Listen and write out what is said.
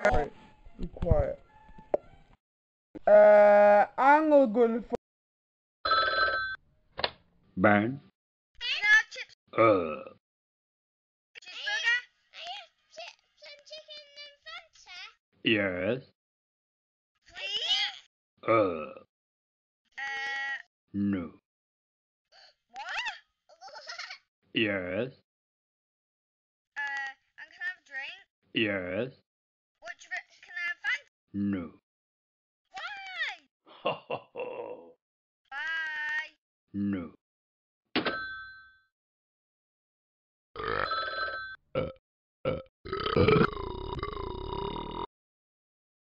Alright, be quiet. I'm gonna go to the Burn. No, chips. Cheeseburger. Some chicken and Fanta. Yes. Please. No. What? Yes. And can I have a drink? Yes. Can I have Fanta? No. Why? Ho ho ho. Bye. No.